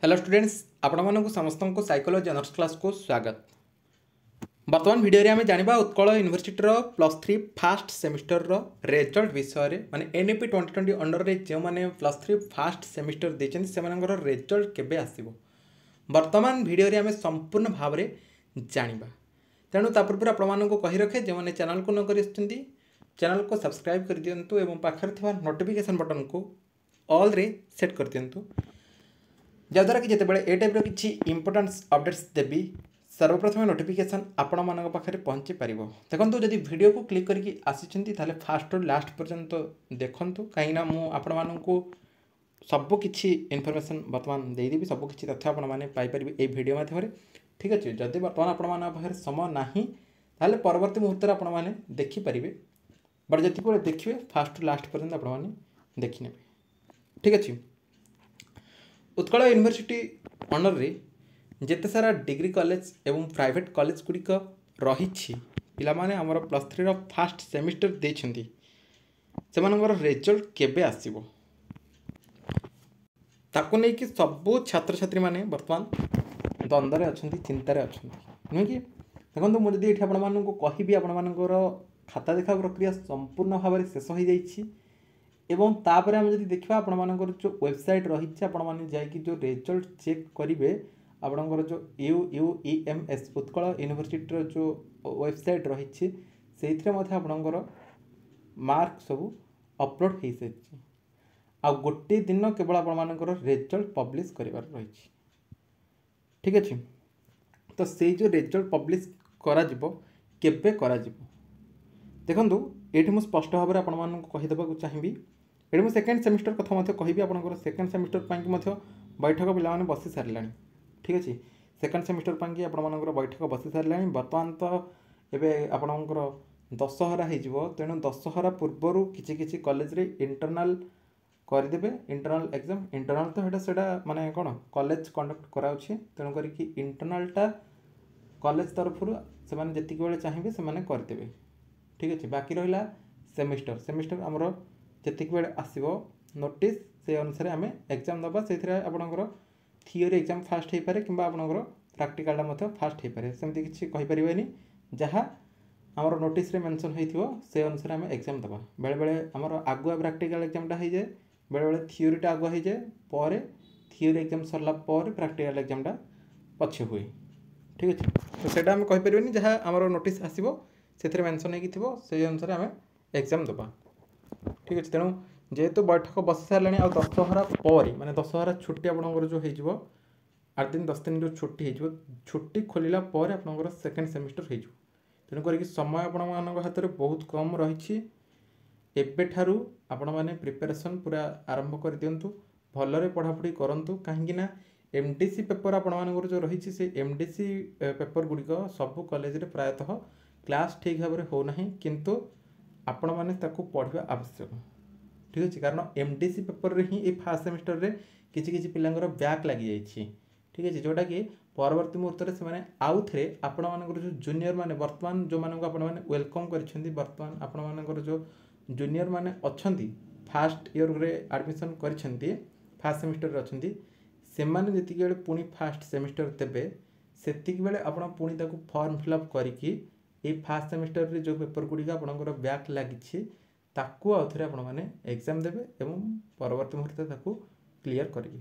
Hello students आपण समस्त को साइकोलॉजी ऑनर्स क्लास को स्वागत। वर्तमान वीडियो आम जाना Utkal university +3 fast semester result विषय माने एनईपी 2020 अंडर रे जो माने +3 फास्ट सेमिस्टर देछन से रिजल्ट केबे आसीबो वर्तमान वीडियो आम संपूर्ण भाव में जाना। तेणु पूर्व आपण को कही रखे जो मैंने चैनल को न कर चैनल को सब्सक्राइब कर दिंतु और पाखे नोटिफिकेशन बटन को ऑल रे सेट कर दिंतु जद्वारा कि जिते ए टाइप किसी इंपोर्टेंस अपडेट्स देवी सर्वप्रथम नोटिफिकेशन आपण मान पाखे पहुँची पार। देखो जदि वीडियो को क्लिक करके आसी फास्ट लास्ट पर्यंत देखूँ कहीं आपण मानू सबकि इनफर्मेशन बर्तमान देदेवी सबकि तथ्य आपंपारे ये वीडियो मध्यम ठीक अच्छे। जदि बर्तमान आपण समय ना ताले परवर्ती मुहूर्त आपने देखिपारे बट जिते देखिए फास्ट लास्ट पर्यंत आपने देखने ठीक अच्छे। उत्कल यूनिवर्सिटी अंडर रे जिते सारा डिग्री कॉलेज एवं प्राइवेट कॉलेज गुड़िक रही पिलामाने हमर +3 फास्ट सेमिस्टर देछंती से रिजल्ट केबे आसीबो ताको नै कि सबो छात्र छात्री माने वर्तमान द्वंद्व अच्छा चिंतार अच्छा नुहे कि देखो मुझे ये आपण कहि आपर खाता देखा प्रक्रिया संपूर्ण भाव में शेष हो जाइए एवं तापर आम जब देखा आपर जो वेबसाइट रही जो रिजल्ट चेक करेंगे आपणकर जो UUEMS उत्कल यूनिवर्सिटी जो वेबसाइट रही से आपणकर मार्क सब अपलोड हो सारी आ गोटे दिन केवल आपर रिजल्ट पब्लिश कर रही ठीक अच्छे। तो से जो रिजल्ट पब्लिश करा केबे करा देखूँ ये मुझे स्पष्ट भाव में आपको चाहिए ये मुझे सेकेंड सेमिस्टर कथा कहि आपंकर सेकेंड सेमिस्टर पर बैठक पे बसी सारे ठीक अच्छे। सेकेंड सेमिस्टर पर आपर बैठक बसी सारे बर्तमान तो ये आपणकर दशहरा हो तेणु दशहरा पूर्वर किसी कॉलेज रे इंटरनाल करदे इंटरनाल एग्जाम इंटरनाल तो सेटा माने कौन कॉलेज कंडक्ट कराऊँचे तेणु करके इंटरनालटा कॉलेज तरफ से जी बेले चाहिए से करदे ठीक अच्छे। बाकी रहा सेमिस्टर सेमिस्टर आमर जी बेले आसो नोटिस से अनुसार आम एग्जाम दबा से आपंकर थियोरी एग्जाम फास्ट हो पारे कि आपंकर प्राक्टिकालटा फास्ट हो पारे सेमती किसी कहींपर जहाँ आमर नोटिस मेंशन हो से अनुसार आम एग्जाम दबा बेले बेले आमर आगुआ प्राक्टिकाल एग्जामटा हो जाए बेले बेले थियोरीटा आगुआ हो जाए पर थियोरी एग्जाम सरला प्राक्टिकाल एग्जामटा पछे हुए ठीक अच्छे। तो सेटा आम कहींपर जहाँ आमर नोटिस आसो से मेंशन हो अनुसार आम एग्जाम दबा ठीक अच्छे। तेणु जेहेतु बैठक बस सारे आ दशहरा पर माने दशहरा छुट्टी आपंकर जो हो 8 दिन 10 दिन जो छुट्टी हो छुट्टी खोलला आपंकर सेकेंड सेमिस्टर हो तेणुक समय आपण हाथ में बहुत कम रही एबेठारू आपण मैंने प्रिपेरेसन पूरा आरंभ कर दिंतु भलरे पढ़ापढ़ी करूँ कहीं एमडीसी पेपर आपर जो रही से एमडीसी पेपर गुड़िक सबू कॉलेज प्रायतः क्लास ठीक भाव में होना किंतु आपण मैंने पढ़ा आवश्यक ठीक अच्छे। कारण एमडीसी पेपर रे ही फास्ट सेमिस्टर रे किसी पिलांगर बैक लगी जाइए ठीक अच्छे जोटा कि परवर्ती मुहूर्त से आउ थे आपण मानकर जो जूनियर माने वर्तमान जो मानक आपण माने वेलकम कर वर्तमान आपण मानकर जो जूनियर माने अच्छी फास्ट इयर रे एडमिशन कर फास्ट सेमिस्टर अच्छा से जी पुणी फास्ट सेमिस्टर देवे से आप पुणी फॉर्म फिलअप करके फास्ट सेमिस्टर रे जो पेपर गुड़िक आपंकर बैक लगी ताकू आउ थे आपने एग्जाम देवे एवं परवर्ती मुहूर्त ताकू क्लीयर करेंगे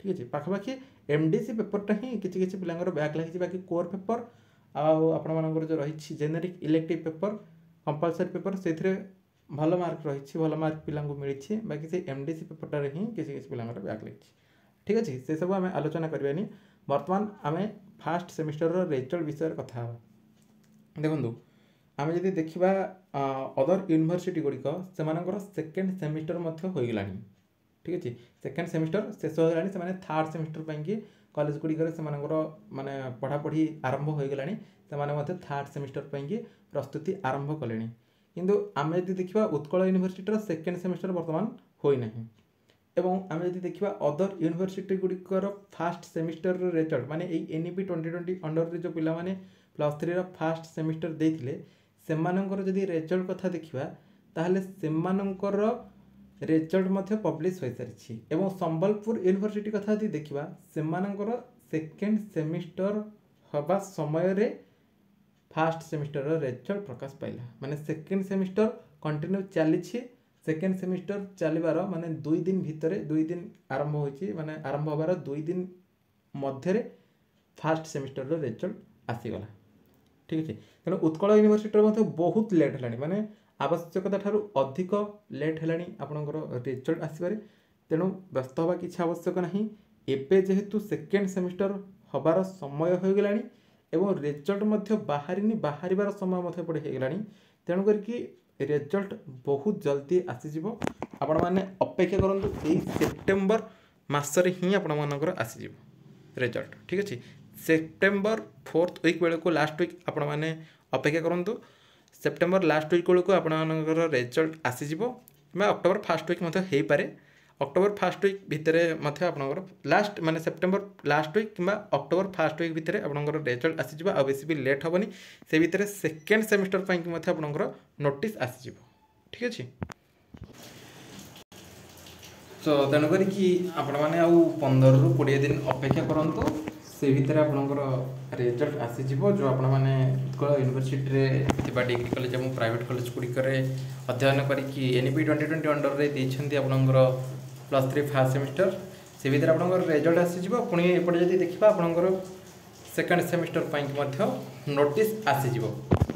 ठीक अच्छे। पाखापाखि एमडीसी पेपरटा ही किसी पिलांगर बैक लगी बाकी कोर पेपर आपर जो रही generic elective paper compulsory paper से भल मार्क रही भल मार्क पिला मिली बाकी से एमडीसी पेपरटा ही किसी पिलांगर बैक लगी ठीक अच्छे। से सब आम आलोचना करवानी बर्तमान आम फास्ट सेमिस्टर रिजल्ट विषय कथा देखूँ आम जब देखा अदर यूनिवर्सिटी गुड़िक से सेकेंड सेमिस्टर होगा ठीक अच्छे। सेकेंड सेमिस्टर शेष होगा से थर्ड सेमिस्टर पर कॉलेज गुड़िक से माने पढ़ापढ़ी आरंभ हो गलानी से थर्ड सेमिस्टर पर प्रस्तुति आरंभ कले किंतु आम जब देखा उत्कल यूनिवर्सिटी सेकेंड सेमिस्टर बर्तमान होना एवं आम जब देखा अदर यूनिवर्सिटी गुड़िकर फास्ट सेमिस्टर रिजल्ट माने एनईपी 2020 अंडर जो पिला माने +3 फास्ट सेमिस्टर देते से जदि रिजल्ट कथा देखा ताहले सेमानंकर रेजल्ट मध्य पब्लिश हो सारी एवं संबलपुर यूनिवर्सिटी कथा यदि देखा से सेकेंड सेमिस्टर हवा समय रे फास्ट सेमिस्टर रेजल्ट प्रकाश पाइला माने सेकेंड सेमिस्टर कंटिन्यू चली सेकेंड सेमिस्टर चलबार माने 2 दिन भितर 2 दिन आरंभ होइछि माने आरंभ होबार 2 दिन मध्य फास्ट सेमिस्टर रेजल्ट आसीगला ठीक अच्छे तेणु उत्कल यूनिवर्सिटी बहुत लेट है माने आवश्यकता ठारू अधिक लेट है आपणकर रेजल्ट आसबार तेणु व्यस्त हवा किसी आवश्यक ना एबे जेहेतु सेकेंड सेमिस्टर हबार समय हो गलानी एवं रेजल्ट बाहरी बाहर समय पड़े हो गलानी तेणु करके रेजल्ट बहुत जल्दी आसीज आपण मैंने अपेक्षा करूँ यही सेप्टेम्बर मसरे ही आपर आसीज रेजल्ट ठीक अच्छे सेप्टेम्बर 4th वीक बेलू को लास्ट वीक आपण मैंने अपेक्षा करूँ सेप्टेम्बर लास्ट वीक बेलू आपर रेजल्ट आसीज कि अक्टोबर फास्ट वीक हो पारे अक्टोबर फास्ट वीक भितर आपंकर लास्ट माने सेप्टेम्बर लास्ट वीक कि अक्टोबर फास्ट वीक भितर आपंकर रेजल्ट आसीज आ बेसी भी लेट हेनी से भितर सेकेंड सेमिस्टर कि आपंकर नोटिस आसीज ठीक अच्छे तो तेणुक आपण मैंने आउ 15 ରୁ 20 दिन अपेक्षा करूँ से भितर आपंकर रेजल्ट आसीज जो आपण मैंने उत्कल यूनिवर्सिटी डिग्री कॉलेज और प्राइवेट कॉलेज गुड़िक अध्ययन करी एनईपी 2020 अंडर रे देइछन्ती आपनकर +3 फास्ट सेमिस्टर से भितर आपनकर रेजल्ट आसीज पुणी एपटे जदि देखा आपनकर सेकेंड सेमिस्टर पाई नोटिस आसीज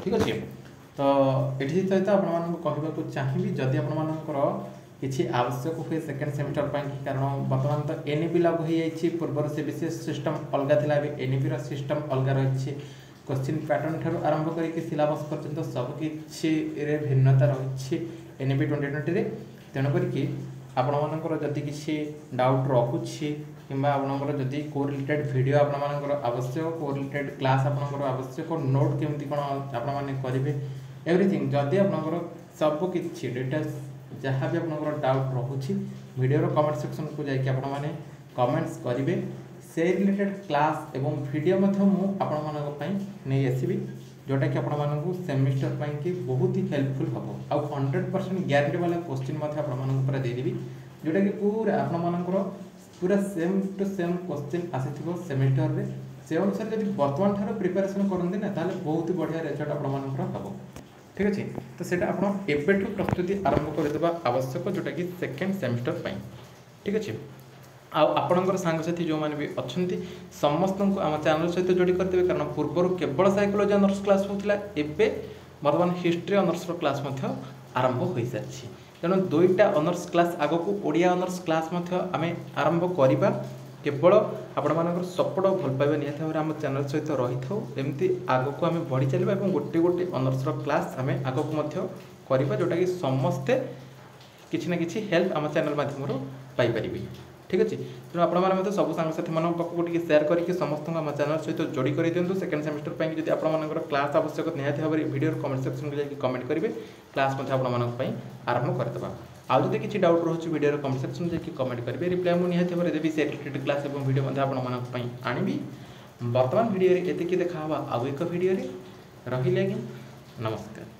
ठीक अच्छे तो ये सहित आपको चाहिए जदि आपंकर किसी आवश्यक हुए सेकेंड सेमिस्टर कारण बर्तमान तो एनईपी लागू हो जाए पूर्वर से विशेष सिस्टम अलग था एनईपी सिस्टम अलग रही क्वेश्चन पैटर्न ठार आरंभ करके सिलेबस पर्यंत सबकि भिन्नता रही एनईपी 2020 तेणुक आपणकर जदि किसी डाउट रखुच्छी कि आपंकर जदि को रिलेटेड वीडियो आपंकर आवश्यक को रिलेटेड क्लास आपंकर आवश्यक नोट केमती कौन आपने करेंगे एवरीथिंग जदि आपंकर सबकि डिटेल्स जहाँ भी आपंकर डाउट रखुच्छी वीडियो कमेंट सेक्शन को जाकि आपने कमेंट्स करेंगे से रिलेटेड क्लास एवं वीडियो नहीं आसबि जोटा कि आपको सेमिस्टर पाई बहुत ही हेल्पफुल हम आउ 100% ग्यारंटी वाला क्वेश्चन पूरा देदेवी जोटा कि पूरा आपंकर पूरा सेम टू सेम क्वेश्चन आसी सेमिस्टर रे से अनुसार जब बर्तमान ठार प्रिपेरेसन करते ना ताले बहुत ही बढ़िया रिजल्ट आपंकर हम ठीक अच्छे तो सेटा आप एबेठू प्रस्तुति आरंभ करदेवा आवश्यक जोटा कि सेकेंड सेमिस्टर पाई ठीक अच्छे आपणकर सांगसाथी जो मैंने भी अच्छा समस्त को आम चैनल सहित जोड़ी करते कारण पूर्वर केवल साइकोलॉजी ऑनर्स क्लास होता एवं बर्तमान हिस्ट्री ऑनर्स क्लास आरंभ हो सारी तेणु 2टा ऑनर्स क्लास आग को ओडिया ऑनर्स क्लास आम आरंभ करवा केवल आपण मानकर सपोर्ट और भल पाइबा निहत भाव आम चैनल सहित रही था एमती आग को आम बढ़ी चलवा और गोटे गोटे ऑनर्स क्लास आम आग को करवा जोटा कि समस्ते किसी ना कि हेल्प आम चैनल माध्यम पाइपर ठीक अच्छे तेणु आपने सब सांगसाथी पाखक सेयार करके समस्त आम चैनल सहित जोड़ी कर दिखाँ सेकेंड सेमिस्टर पर जब आपंकर क्लास आवश्यक निहत भाव वीडियो कमेंट सेक्शन को जाकि कमेंट करेंगे क्लास आरंभ करदे आउ जब किसी डाउट रोचे वीडियो कमेंट सेक्शन जाकि कमेंट करेंगे रिप्लाई मुझे निहत भाव देवी से रिलेटेड क्लास और वीडियो आनी बर्तमान वीडियो एति देखा आउ एक वीडियो रही आज्ञा नमस्कार।